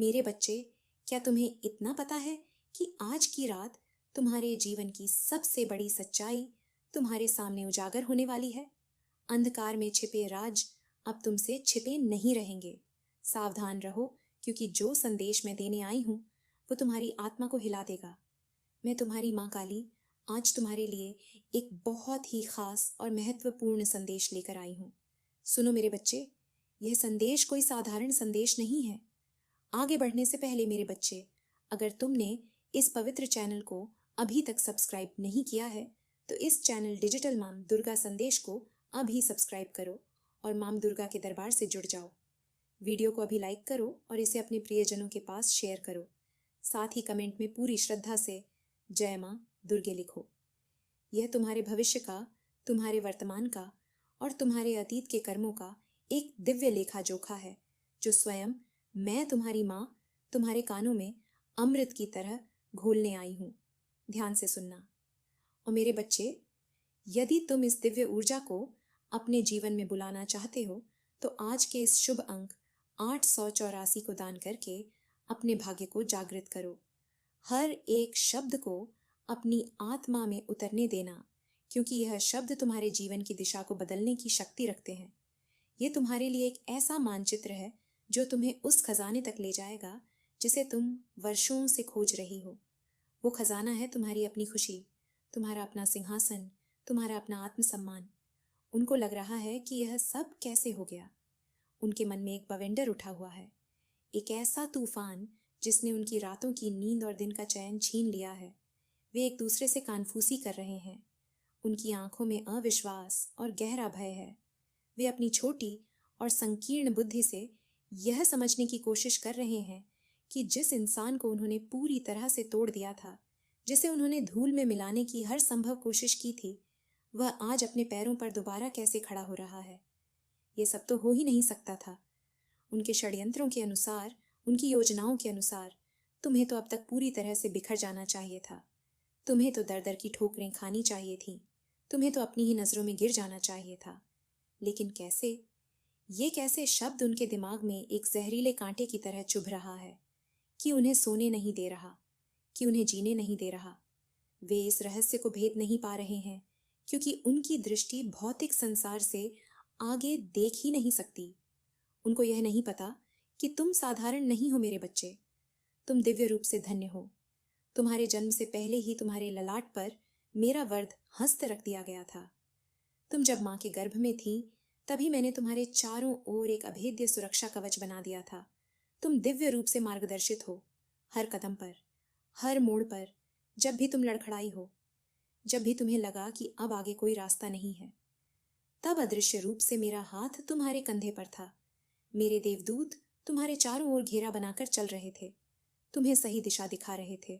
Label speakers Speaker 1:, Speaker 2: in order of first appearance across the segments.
Speaker 1: मेरे बच्चे, क्या तुम्हें इतना पता है कि आज की रात तुम्हारे जीवन की सबसे बड़ी सच्चाई तुम्हारे सामने उजागर होने वाली है। अंधकार में छिपे राज अब तुमसे छिपे नहीं रहेंगे। सावधान रहो, क्योंकि जो संदेश मैं देने आई हूँ वो तुम्हारी आत्मा को हिला देगा। मैं तुम्हारी माँ काली आज तुम्हारे लिए एक बहुत ही खास और महत्वपूर्ण संदेश लेकर आई हूँ। सुनो मेरे बच्चे, यह संदेश कोई साधारण संदेश नहीं है। आगे बढ़ने से पहले मेरे बच्चे, अगर तुमने इस पवित्र चैनल को अभी तक सब्सक्राइब नहीं किया है तो इस चैनल डिजिटल माम दुर्गा संदेश को अभी सब्सक्राइब करो और माम दुर्गा के दरबार से जुड़ जाओ। वीडियो को अभी लाइक करो और इसे अपने प्रियजनों के पास शेयर करो। साथ ही कमेंट में पूरी श्रद्धा से जय मां दुर्गे लिखो। यह तुम्हारे भविष्य का, तुम्हारे वर्तमान का और तुम्हारे अतीत के कर्मों का एक दिव्य लेखा जोखा है, जो स्वयं मैं तुम्हारी माँ तुम्हारे कानों में अमृत की तरह घोलने आई हूँ। ध्यान से सुनना। और मेरे बच्चे, यदि तुम इस दिव्य ऊर्जा को अपने जीवन में बुलाना चाहते हो तो आज के इस शुभ अंक 884 को दान करके अपने भाग्य को जागृत करो। हर एक शब्द को अपनी आत्मा में उतरने देना, क्योंकि यह शब्द तुम्हारे जीवन की दिशा को बदलने की शक्ति रखते हैं। ये तुम्हारे लिए एक ऐसा मानचित्र है जो तुम्हें उस खजाने तक ले जाएगा जिसे तुम वर्षों से खोज रही हो। वो खजाना है तुम्हारी अपनी खुशी, तुम्हारा अपना सिंहासन, तुम्हारा अपना आत्मसम्मान। उनको लग रहा है कि यह सब कैसे हो गया। उनके मन में एक बवंडर उठा हुआ है, एक ऐसा तूफान जिसने उनकी रातों की नींद और दिन का चैन छीन लिया है। वे एक दूसरे से कानफूसी कर रहे हैं। उनकी आंखों में अविश्वास और गहरा भय है। वे अपनी छोटी और संकीर्ण बुद्धि से यह समझने की कोशिश कर रहे हैं कि जिस इंसान को उन्होंने पूरी तरह से तोड़ दिया था, जिसे उन्होंने धूल में मिलाने की हर संभव कोशिश की थी, वह आज अपने पैरों पर दोबारा कैसे खड़ा हो रहा है। ये सब तो हो ही नहीं सकता था। उनके षड्यंत्रों के अनुसार, उनकी योजनाओं के अनुसार तुम्हें तो अब तक पूरी तरह से बिखर जाना चाहिए था। तुम्हें तो दर दर की ठोकरें खानी चाहिए थी। तुम्हें तो अपनी ही नजरों में गिर जाना चाहिए था। लेकिन कैसे? ये कैसे शब्द उनके दिमाग में एक जहरीले कांटे की तरह चुभ रहा है कि उन्हें सोने नहीं दे रहा, कि उन्हें जीने नहीं दे रहा। वे इस रहस्य को भेद नहीं पा रहे हैं, क्योंकि उनकी दृष्टि भौतिक संसार से आगे देख ही नहीं सकती। उनको यह नहीं पता कि तुम साधारण नहीं हो मेरे बच्चे। तुम दिव्य रूप से धन्य हो। तुम्हारे जन्म से पहले ही तुम्हारे ललाट पर मेरा वरद हस्त रख दिया गया था। तुम जब माँ के गर्भ में थी तभी मैंने तुम्हारे चारों ओर एक अभेद्य सुरक्षा कवच बना दिया था। तुम दिव्य रूप से मार्गदर्शित हो। हर कदम पर, हर मोड़ पर, जब भी तुम लड़खड़ाई हो, जब भी तुम्हें लगा कि अब आगे कोई रास्ता नहीं है, तब अदृश्य रूप से मेरा हाथ तुम्हारे कंधे पर था। मेरे देवदूत तुम्हारे चारों ओर घेरा बनाकर चल रहे थे, तुम्हें सही दिशा दिखा रहे थे।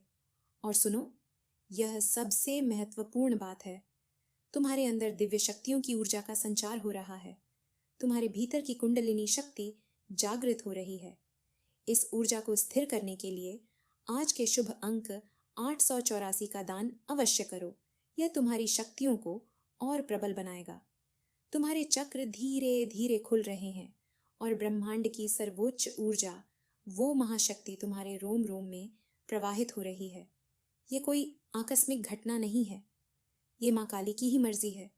Speaker 1: और सुनो, यह सबसे महत्वपूर्ण बात है, तुम्हारे अंदर दिव्य शक्तियों की ऊर्जा का संचार हो रहा है। तुम्हारे भीतर की कुंडलिनी शक्ति जागृत हो रही है। इस ऊर्जा को स्थिर करने के लिए आज के शुभ अंक 884 का दान अवश्य करो। यह तुम्हारी शक्तियों को और प्रबल बनाएगा। तुम्हारे चक्र धीरे धीरे खुल रहे हैं और ब्रह्मांड की सर्वोच्च ऊर्जा, वो महाशक्ति तुम्हारे रोम रोम में प्रवाहित हो रही है। ये कोई आकस्मिक घटना नहीं है। ये माँ काली की ही मर्जी है।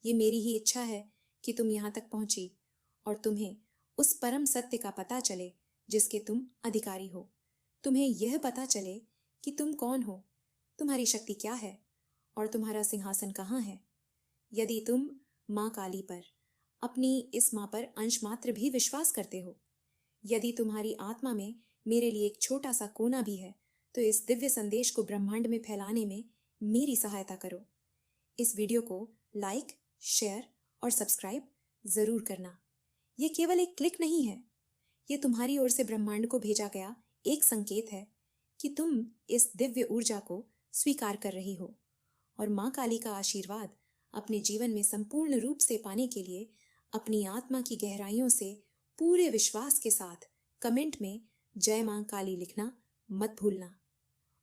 Speaker 1: ये मेरी ही इच्छा है कि तुम यहाँ तक पहुंची और तुम्हें उस परम सत्य का पता चले जिसके तुम अधिकारी हो। तुम्हें यह पता चले कि तुम कौन हो, तुम्हारी शक्ति क्या है और तुम्हारा सिंहासन कहाँ है। यदि तुम माँ काली पर, अपनी इस माँ पर अंश मात्र भी विश्वास करते हो, यदि तुम्हारी आत्मा में मेरे लिए एक छोटा सा कोना भी है, तो इस दिव्य संदेश को ब्रह्मांड में फैलाने में मेरी सहायता करो। इस वीडियो को लाइक, शेयर और सब्सक्राइब जरूर करना। ये केवल एक क्लिक नहीं है, ये तुम्हारी ओर से ब्रह्मांड को भेजा गया एक संकेत है कि तुम इस दिव्य ऊर्जा को स्वीकार कर रही हो। और माँ काली का आशीर्वाद अपने जीवन में संपूर्ण रूप से पाने के लिए अपनी आत्मा की गहराइयों से पूरे विश्वास के साथ कमेंट में जय माँ काली लिखना मत भूलना।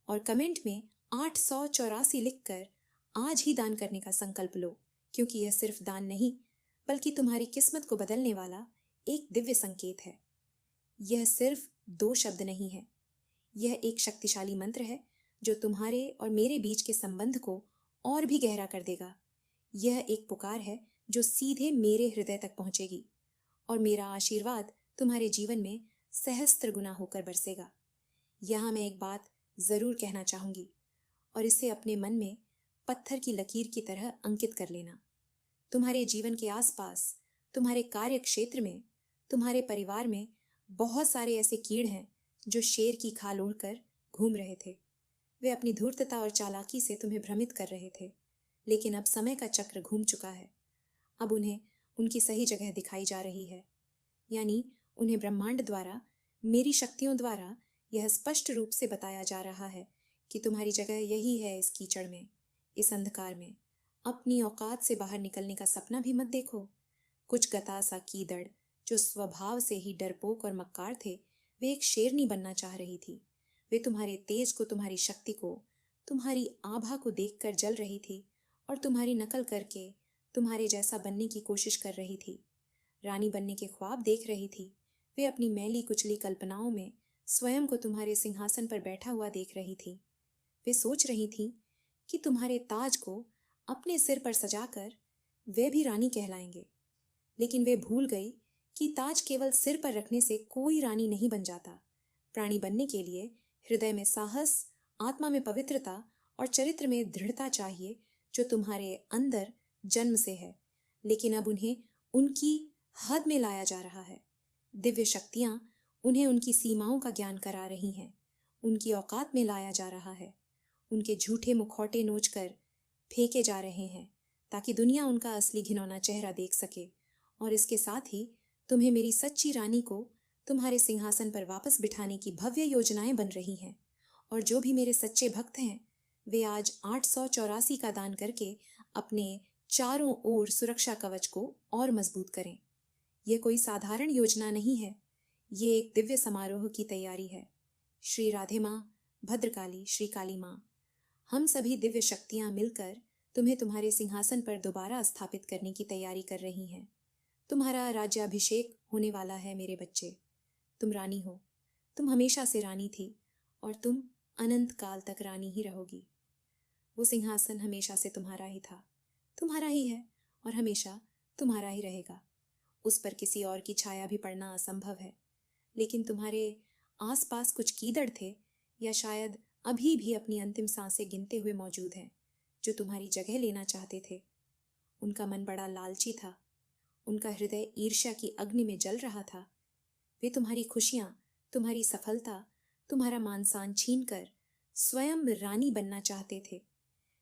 Speaker 1: और कमेंट में 884 लिखकर आज ही दान करने का संकल्प लो, क्योंकि यह सिर्फ दान नहीं बल्कि तुम्हारी किस्मत को बदलने वाला एक दिव्य संकेत है। यह सिर्फ दो शब्द नहीं है। यह एक शक्तिशाली मंत्र है जो तुम्हारे और मेरे बीच के संबंध को और भी गहरा कर देगा। यह एक पुकार है जो सीधे मेरे हृदय तक पहुंचेगी और मेरा आशीर्वाद तुम्हारे जीवन में सहस्त्र गुना होकर बरसेगा। यहाँ मैं एक बात जरूर कहना चाहूंगी और इसे अपने मन में पत्थर की लकीर की तरह अंकित कर लेना। तुम्हारे जीवन के आसपास, तुम्हारे कार्य क्षेत्र में, तुम्हारे परिवार में बहुत सारे ऐसे कीड़ हैं जो शेर की खाल ओढ़कर घूम रहे थे। वे अपनी धूर्तता और चालाकी से तुम्हें भ्रमित कर रहे थे, लेकिन अब समय का चक्र घूम चुका है। अब उन्हें उनकी सही जगह दिखाई जा रही है, यानी उन्हें ब्रह्मांड द्वारा, मेरी शक्तियों द्वारा यह स्पष्ट रूप से बताया जा रहा है कि तुम्हारी जगह यही है। इस कीचड़ में, इस अंधकार में अपनी औकात से बाहर निकलने का सपना भी मत देखो। कुछ गतासा कीदड़ जो स्वभाव से ही डरपोक और मक्कार थे, वे एक शेरनी बनना चाह रही थी। वे तुम्हारे तेज को, तुम्हारी शक्ति को, तुम्हारी आभा को देखकर जल रही थी और तुम्हारी नकल करके तुम्हारे जैसा बनने की कोशिश कर रही थी। रानी बनने के ख्वाब देख रही थी। वे अपनी मैली कुचली कल्पनाओं में स्वयं को तुम्हारे सिंहासन पर बैठा हुआ देख रही थी। वे सोच रही थी कि तुम्हारे ताज को अपने सिर पर सजाकर वे भी रानी कहलाएंगे, लेकिन वे भूल गई कि ताज केवल सिर पर रखने से कोई रानी नहीं बन जाता। प्राणी बनने के लिए हृदय में साहस, आत्मा में पवित्रता और चरित्र में दृढ़ता चाहिए, जो तुम्हारे अंदर जन्म से है, लेकिन अब उन्हें उनकी हद में लाया जा रहा है। दिव्य शक्तियां उन्हें उनकी सीमाओं का ज्ञान करा रही हैं। उनकी औकात में लाया जा रहा है। उनके झूठे मुखौटे नोचकर फेंके जा रहे हैं ताकि दुनिया उनका असली घिनौना चेहरा देख सके। और इसके साथ ही तुम्हें मेरी सच्ची रानी को तुम्हारे सिंहासन पर वापस बिठाने की भव्य योजनाएं बन रही हैं। और जो भी मेरे सच्चे भक्त हैं, वे आज 884 का दान करके अपने चारों ओर सुरक्षा कवच को और मजबूत करें। यह कोई साधारण योजना नहीं है, ये एक दिव्य समारोह की तैयारी है। श्री राधे माँ, भद्रकाली, श्री काली माँ, हम सभी दिव्य शक्तियां मिलकर तुम्हें तुम्हारे सिंहासन पर दोबारा स्थापित करने की तैयारी कर रही हैं। तुम्हारा राज्याभिषेक होने वाला है मेरे बच्चे। तुम रानी हो, तुम हमेशा से रानी थी और तुम अनंत काल तक रानी ही रहोगी। वो सिंहासन हमेशा से तुम्हारा ही था, तुम्हारा ही है और हमेशा तुम्हारा ही रहेगा। उस पर किसी और की छाया भी पड़ना असंभव है। लेकिन तुम्हारे आसपास कुछ कीदड़ थे, या शायद अभी भी अपनी अंतिम सांसें गिनते हुए मौजूद हैं, जो तुम्हारी जगह लेना चाहते थे। उनका मन बड़ा लालची था, उनका हृदय ईर्ष्या की अग्नि में जल रहा था। वे तुम्हारी खुशियां, तुम्हारी सफलता, तुम्हारा मान सम्मान छीनकर स्वयं रानी बनना चाहते थे।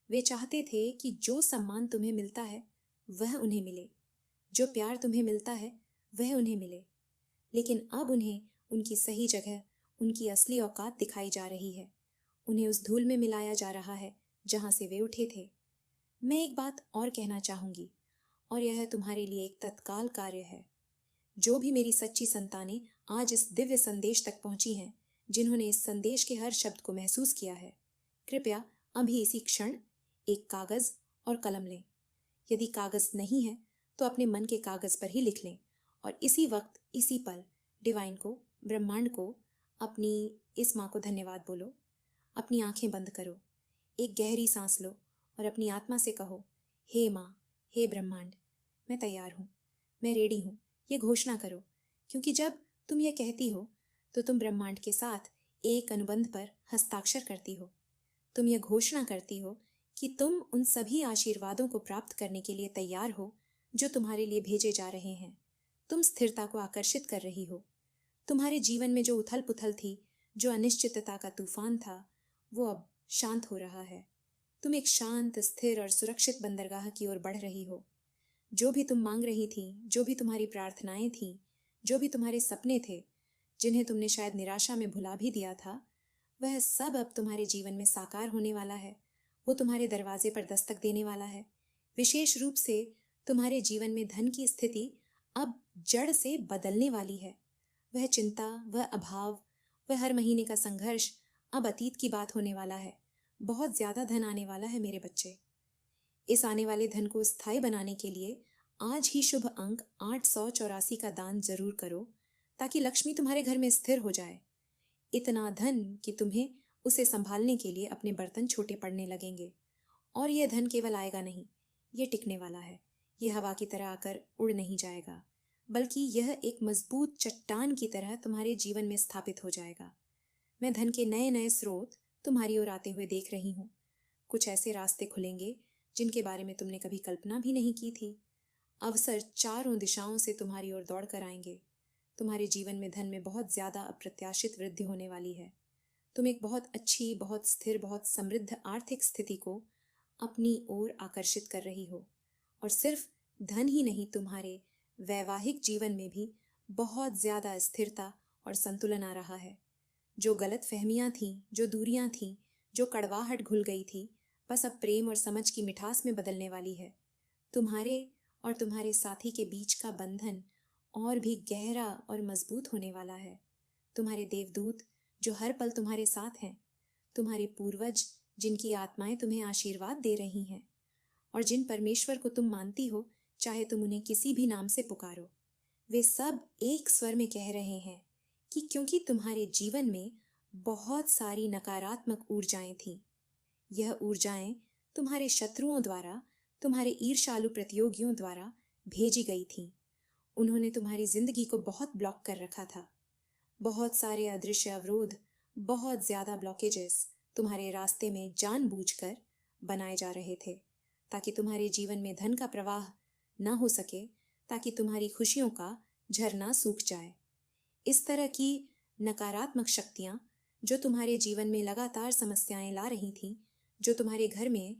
Speaker 1: वे चाहते थे कि जो सम्मान तुम्हें मिलता है वह उन्हें मिले, जो प्यार तुम्हें मिलता है वह उन्हें मिले। लेकिन अब उन्हें उनकी सही जगह, उनकी असली औकात दिखाई जा रही है। उन्हें उस धूल में मिलाया जा रहा है जहां से वे उठे थे। मैं एक बात और कहना चाहूंगी, और यह तुम्हारे लिए एक तत्काल कार्य है। जो भी मेरी सच्ची संतानें आज इस दिव्य संदेश तक पहुंची हैं, जिन्होंने इस संदेश के हर शब्द को महसूस किया है, कृपया अभी इसी क्षण एक कागज और कलम लें। यदि कागज नहीं है तो अपने मन के कागज पर ही लिख लें और इसी वक्त, इसी पल डिवाइन को, ब्रह्मांड को, अपनी इस माँ को धन्यवाद बोलो। अपनी आंखें बंद करो, एक गहरी सांस लो और अपनी आत्मा से कहो, हे माँ, हे ब्रह्मांड, मैं तैयार हूँ, मैं रेडी हूँ। ये घोषणा करो, क्योंकि जब तुम ये कहती हो तो तुम ब्रह्मांड के साथ एक अनुबंध पर हस्ताक्षर करती हो। तुम ये घोषणा करती हो कि तुम उन सभी आशीर्वादों को प्राप्त करने के लिए तैयार हो जो तुम्हारे लिए भेजे जा रहे हैं। तुम स्थिरता को आकर्षित कर रही हो। तुम्हारे जीवन में जो उथल पुथल थी, जो अनिश्चितता का तूफान था, वो अब शांत हो रहा है। तुम एक शांत, स्थिर और सुरक्षित बंदरगाह की ओर बढ़ रही हो। जो भी तुम मांग रही थी, जो भी तुम्हारी प्रार्थनाएं थी, जो भी तुम्हारे सपने थे, जिन्हें तुमने शायद निराशा में भुला भी दिया था, वह सब अब तुम्हारे जीवन में साकार होने वाला है। वो तुम्हारे दरवाजे पर दस्तक देने वाला है। विशेष रूप से तुम्हारे जीवन में धन की स्थिति अब जड़ से बदलने वाली है। वह चिंता, वह अभाव, वह हर महीने का संघर्ष अब अतीत की बात होने वाला है। बहुत ज्यादा धन आने वाला है मेरे बच्चे। इस आने वाले धन को स्थायी बनाने के लिए आज ही शुभ अंक 884 का दान जरूर करो, ताकि लक्ष्मी तुम्हारे घर में स्थिर हो जाए। इतना धन कि तुम्हें उसे संभालने के लिए अपने बर्तन छोटे पड़ने लगेंगे। और यह धन केवल आएगा नहीं, यह टिकने वाला है। यह हवा की तरह आकर उड़ नहीं जाएगा, बल्कि यह एक मजबूत चट्टान की तरह तुम्हारे जीवन में स्थापित हो जाएगा। मैं धन के नए नए स्रोत तुम्हारी ओर आते हुए देख रही हूँ। कुछ ऐसे रास्ते खुलेंगे जिनके बारे में तुमने कभी कल्पना भी नहीं की थी। अवसर चारों दिशाओं से तुम्हारी ओर दौड़ कर आएंगे। तुम्हारे जीवन में धन में बहुत ज्यादा अप्रत्याशित वृद्धि होने वाली है। तुम एक बहुत अच्छी, बहुत स्थिर, बहुत समृद्ध आर्थिक स्थिति को अपनी ओर आकर्षित कर रही हो। और सिर्फ धन ही नहीं, तुम्हारे वैवाहिक जीवन में भी बहुत ज्यादा स्थिरता और संतुलन आ रहा है। जो गलत फहमियां थीं, जो दूरियां थीं, जो कड़वाहट घुल गई थी, बस अब प्रेम और समझ की मिठास में बदलने वाली है। तुम्हारे और तुम्हारे साथी के बीच का बंधन और भी गहरा और मजबूत होने वाला है। तुम्हारे देवदूत जो हर पल तुम्हारे साथ हैं, तुम्हारे पूर्वज जिनकी आत्माएं तुम्हें आशीर्वाद दे रही हैं, और जिन परमेश्वर को तुम मानती हो, चाहे तुम उन्हें किसी भी नाम से पुकारो, वे सब एक स्वर में कह रहे हैं कि क्योंकि तुम्हारे जीवन में बहुत सारी नकारात्मक ऊर्जाएं थीं, यह ऊर्जाएं तुम्हारे शत्रुओं द्वारा, तुम्हारे ईर्ष्यालु प्रतियोगियों द्वारा भेजी गई थीं। उन्होंने तुम्हारी जिंदगी को बहुत ब्लॉक कर रखा था। बहुत सारे अदृश्य अवरोध, बहुत ज्यादा ब्लॉकेजेस तुम्हारे रास्ते में जानबूझकर बनाए जा रहे थे, ताकि तुम्हारे जीवन में धन का प्रवाह न हो सके, ताकि तुम्हारी खुशियों का झरना सूख जाए। इस तरह की नकारात्मक शक्तियां जो तुम्हारे जीवन में लगातार समस्याएं ला रही थीं, जो तुम्हारे घर में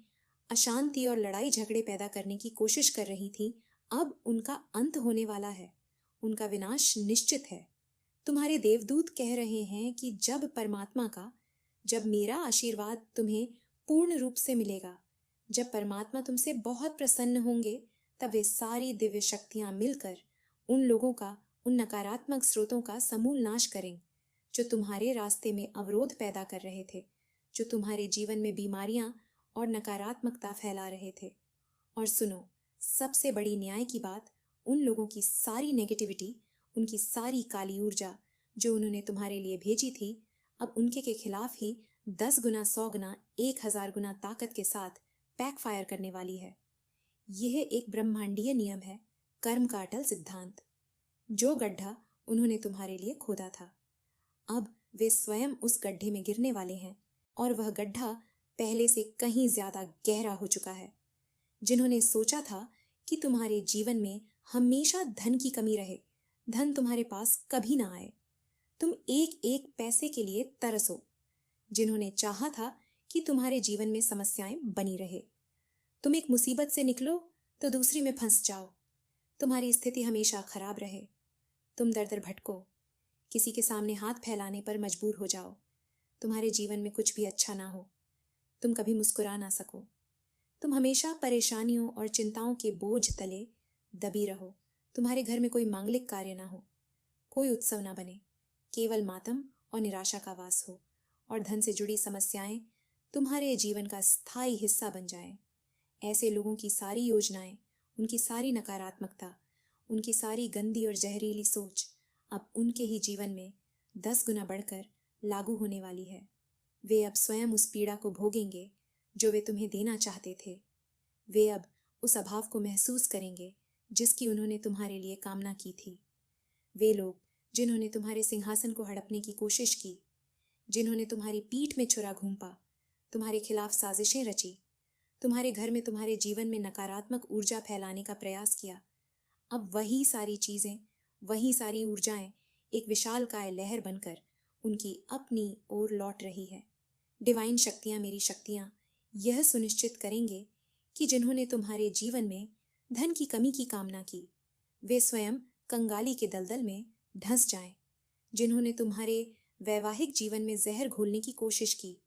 Speaker 1: अशांति और लड़ाई झगड़े पैदा करने की कोशिश कर रही थीं, अब उनका अंत होने वाला है। उनका विनाश निश्चित है। तुम्हारे देवदूत कह रहे हैं कि जब मेरा आशीर्वाद तुम्हें पूर्ण रूप से मिलेगा, जब परमात्मा तुमसे बहुत प्रसन्न होंगे, तब वे सारी दिव्य शक्तियां मिलकर उन लोगों का, उन नकारात्मक स्रोतों का समूल नाश करें जो तुम्हारे रास्ते में अवरोध पैदा कर रहे थे, जो तुम्हारे जीवन में बीमारियां और नकारात्मकता फैला रहे थे। और सुनो, सबसे बड़ी न्याय की बात, उन लोगों की सारी नेगेटिविटी, उनकी सारी काली ऊर्जा जो उन्होंने तुम्हारे लिए भेजी थी, अब उनके के खिलाफ ही 10 गुना, 100 गुना, 1000 गुना ताकत के साथ बैकफायर करने वाली है। यह एक ब्रह्मांडीय नियम है, कर्म का अटल सिद्धांत। जो गड्ढा उन्होंने तुम्हारे लिए खोदा था, अब वे स्वयं उस गड्ढे में गिरने वाले हैं, और वह गड्ढा पहले से कहीं ज्यादा गहरा हो चुका है। जिन्होंने सोचा था कि तुम्हारे जीवन में हमेशा धन की कमी रहे, धन तुम्हारे पास कभी ना आए, तुम एक एक पैसे के लिए तरसो, जिन्होंने चाहा था कि तुम्हारे जीवन में समस्याएं बनी रहे, तुम एक मुसीबत से निकलो तो दूसरी में फंस जाओ, तुम्हारी स्थिति हमेशा खराब रहे, तुम दर दर भटको, किसी के सामने हाथ फैलाने पर मजबूर हो जाओ, तुम्हारे जीवन में कुछ भी अच्छा ना हो, तुम कभी मुस्कुरा ना सको, तुम हमेशा परेशानियों और चिंताओं के बोझ तले दबी रहो, तुम्हारे घर में कोई मांगलिक कार्य ना हो, कोई उत्सव ना बने, केवल मातम और निराशा का वास हो, और धन से जुड़ी समस्याएं तुम्हारे जीवन का स्थायी हिस्सा बन जाएं। ऐसे लोगों की सारी योजनाएं, उनकी सारी नकारात्मकता, उनकी सारी गंदी और जहरीली सोच अब उनके ही जीवन में 10 गुना बढ़कर लागू होने वाली है। वे अब स्वयं उस पीड़ा को भोगेंगे जो वे तुम्हें देना चाहते थे। वे अब उस अभाव को महसूस करेंगे जिसकी उन्होंने तुम्हारे लिए कामना की थी। वे लोग जिन्होंने तुम्हारे सिंहासन को हड़पने की कोशिश की, जिन्होंने तुम्हारी पीठ में छुरा घूंपा, तुम्हारे खिलाफ साजिशें रची, तुम्हारे घर में, तुम्हारे जीवन में नकारात्मक ऊर्जा फैलाने का प्रयास किया, अब वही सारी चीजें, वही सारी ऊर्जाएं एक विशालकाय लहर बनकर उनकी अपनी ओर लौट रही है। डिवाइन शक्तियां, मेरी शक्तियां यह सुनिश्चित करेंगे कि जिन्होंने तुम्हारे जीवन में धन की कमी की कामना की, वे स्वयं कंगाली के दलदल में धंस जाएं। जिन्होंने तुम्हारे वैवाहिक जीवन में जहर घोलने की कोशिश की,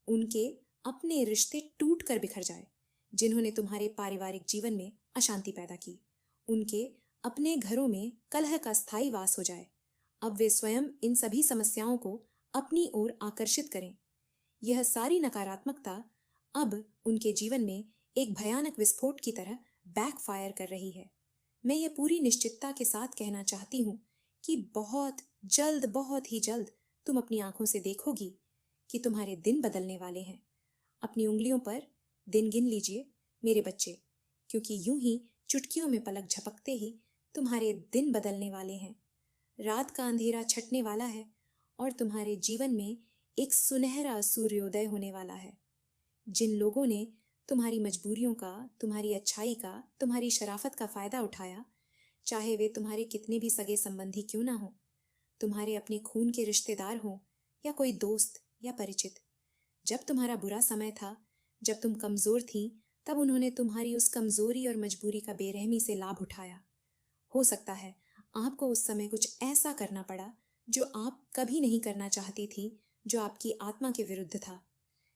Speaker 1: उनके अपने रिश्ते टूट कर बिखर जाए। जिन्होंने तुम्हारे पारिवारिक जीवन में अशांति पैदा की, उनके अपने घरों में कलह का स्थायी वास हो जाए। अब वे स्वयं इन सभी समस्याओं को अपनी ओर आकर्षित करें। यह सारी नकारात्मकता अब उनके जीवन में एक भयानक विस्फोट की तरह बैकफायर कर रही है। मैं ये पूरी निश्चितता के साथ कहना चाहती हूँ कि बहुत ही जल्द तुम अपनी आंखों से देखोगी कि तुम्हारे दिन बदलने वाले हैं। अपनी उंगलियों पर दिन गिन लीजिए मेरे बच्चे, क्योंकि यूं ही चुटकियों में पलक झपकते ही तुम्हारे दिन बदलने वाले हैं। रात का अंधेरा छटने वाला है और तुम्हारे जीवन में एक सुनहरा सूर्योदय होने वाला है। जिन लोगों ने तुम्हारी मजबूरियों का, तुम्हारी अच्छाई का, तुम्हारी शराफत का फायदा उठाया, चाहे वे तुम्हारे कितने भी सगे संबंधी क्यों ना हो, तुम्हारे अपने खून के रिश्तेदार हो या कोई दोस्त या परिचित, जब तुम्हारा बुरा समय था, जब तुम कमजोर थी, तब उन्होंने तुम्हारी उस कमजोरी और मजबूरी का बेरहमी से लाभ उठाया। हो सकता है आपको उस समय कुछ ऐसा करना पड़ा जो आप कभी नहीं करना चाहती थी, जो आपकी आत्मा के विरुद्ध था,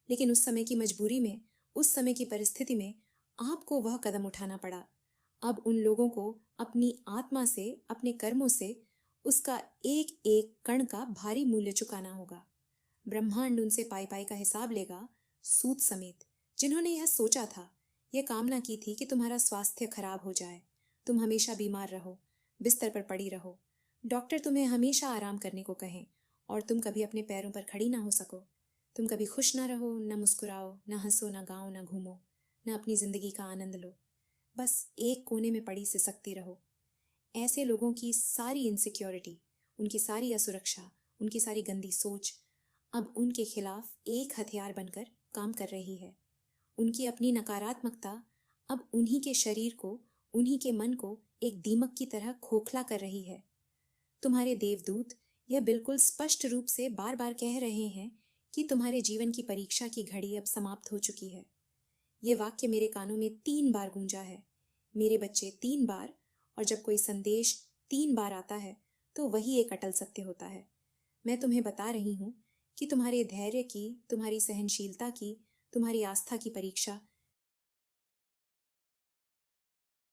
Speaker 1: लेकिन उस समय की मजबूरी में, उस समय की परिस्थिति में आपको वह कदम उठाना पड़ा। अब उन लोगों को अपनी आत्मा से, अपने कर्मों से उसका एक एक कण का भारी मूल्य चुकाना होगा। ब्रह्मांड उनसे पाई पाई का हिसाब लेगा, सूद समेत। जिन्होंने यह सोचा था, यह कामना की थी कि तुम्हारा स्वास्थ्य खराब हो जाए, तुम हमेशा बीमार रहो, बिस्तर पर पड़ी रहो, डॉक्टर तुम्हें हमेशा आराम करने को कहें और तुम कभी अपने पैरों पर खड़ी ना हो सको, तुम कभी खुश ना रहो, ना मुस्कुराओ, ना हंसो, ना गाओ, ना घूमो, ना अपनी जिंदगी का आनंद लो, बस एक कोने में पड़ी सिसकती रहो। ऐसे लोगों की सारी इनसिक्योरिटी, उनकी सारी असुरक्षा, उनकी सारी गंदी सोच अब उनके खिलाफ एक हथियार बनकर काम कर रही है। उनकी अपनी नकारात्मकता अब उन्हीं के शरीर को, उन्हीं के मन को एक दीमक की तरह खोखला कर रही है। तुम्हारे देवदूत यह बिल्कुल स्पष्ट रूप से बार बार कह रहे हैं कि तुम्हारे जीवन की परीक्षा की घड़ी अब समाप्त हो चुकी है। ये वाक्य मेरे कानों में 3 बार गूंजा है, मेरे बच्चे, 3 बार। और जब कोई संदेश 3 बार आता है तो वही एक अटल सत्य होता है। मैं तुम्हें बता रही हूँ कि तुम्हारे धैर्य की, तुम्हारी सहनशीलता की, तुम्हारी आस्था की परीक्षा